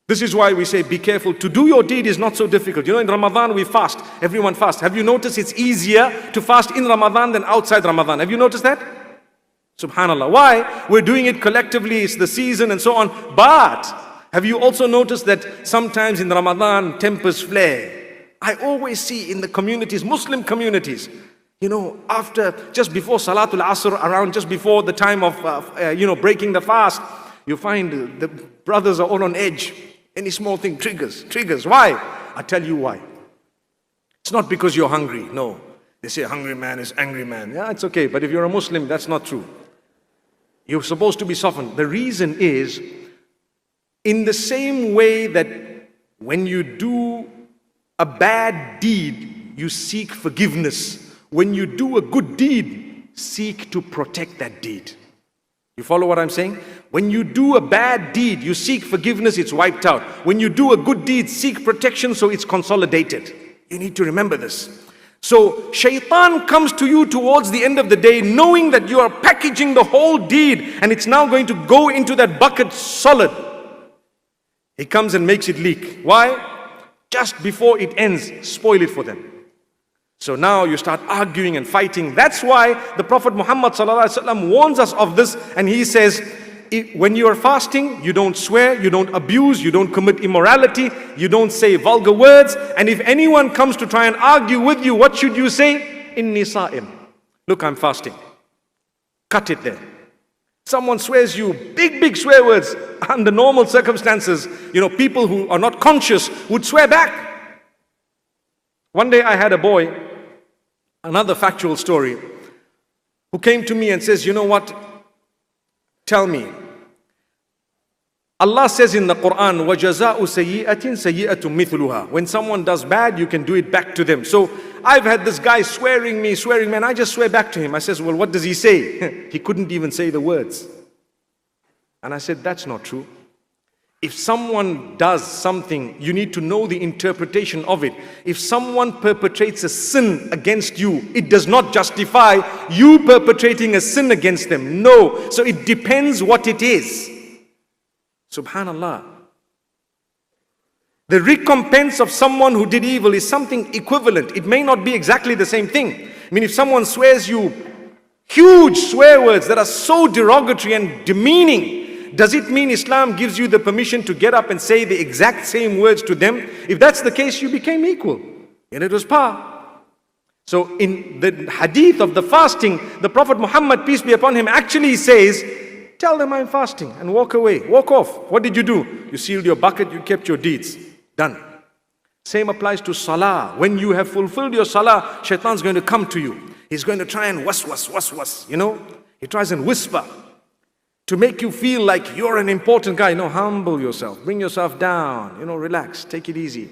This is why we say be careful. To do your deed is not so difficult. You know, in Ramadan we fast. Everyone fasts. Have you noticed it's easier to fast in Ramadan than outside Ramadan? Have you noticed that? Subhanallah. Why? We're doing it collectively. It's the season and so on. But have you also noticed that sometimes in Ramadan tempers flare? I always see in the communities, Muslim communities, you know, just before Salatul Asr, around just before the time of, breaking the fast, you find the brothers are all on edge. Any small thing triggers. Why? I tell you why. It's not because you're hungry. No. They say hungry man is angry man. Yeah, it's okay. But if you're a Muslim, that's not true. You're supposed to be softened. The reason is, in the same way that when you do a bad deed, you seek forgiveness. When you do a good deed, seek to protect that deed. You follow what I'm saying? When you do a bad deed, you seek forgiveness, it's wiped out. When you do a good deed, seek protection, so it's consolidated. You need to remember this. So shaitan comes to you towards the end of the day, knowing that you are packaging the whole deed and it's now going to go into that bucket solid. He comes and makes it leak. Why? Just before it ends, spoil it for them. So now you start arguing and fighting. That's why the Prophet Muhammad ﷺ warns us of this, and he says, when you are fasting, you don't swear, you don't abuse, you don't commit immorality, you don't say vulgar words, and if anyone comes to try and argue with you, what should you say? Inni sa'im. Look, I'm fasting. Cut it there. Someone swears you big swear words under normal circumstances, people who are not conscious would swear back. One day I had a boy, another factual story, who came to me and says, you know what? Tell me. Allah says in the Quran, وَجَزَاءُ سَيِّئَةٍ سَيِّئَةٌ مِثْلُهَا. When someone does bad, you can do it back to them. So I've had this guy swearing me, and I just swear back to him. I says, well, what does he say? He couldn't even say the words. And I said, that's not true. If someone does something, you need to know the interpretation of it. If someone perpetrates a sin against you, it does not justify you perpetrating a sin against them. No. So it depends what it is. Subhanallah. The recompense of someone who did evil is something equivalent. It may not be exactly the same thing. I mean, if someone swears you huge swear words that are so derogatory and demeaning, does it mean Islam gives you the permission to get up and say the exact same words to them? If that's the case, you became equal. And it was par. So in the hadith of the fasting, the Prophet Muhammad, peace be upon him, actually says, tell them I'm fasting and walk away. Walk off. What did you do? You sealed your bucket, you kept your deeds. Done. Same applies to salah. When you have fulfilled your salah, shaitan's going to come to you. He's going to try and was. He tries and whisper to make you feel like you're an important guy. No, humble yourself. Bring yourself down. Relax. Take it easy.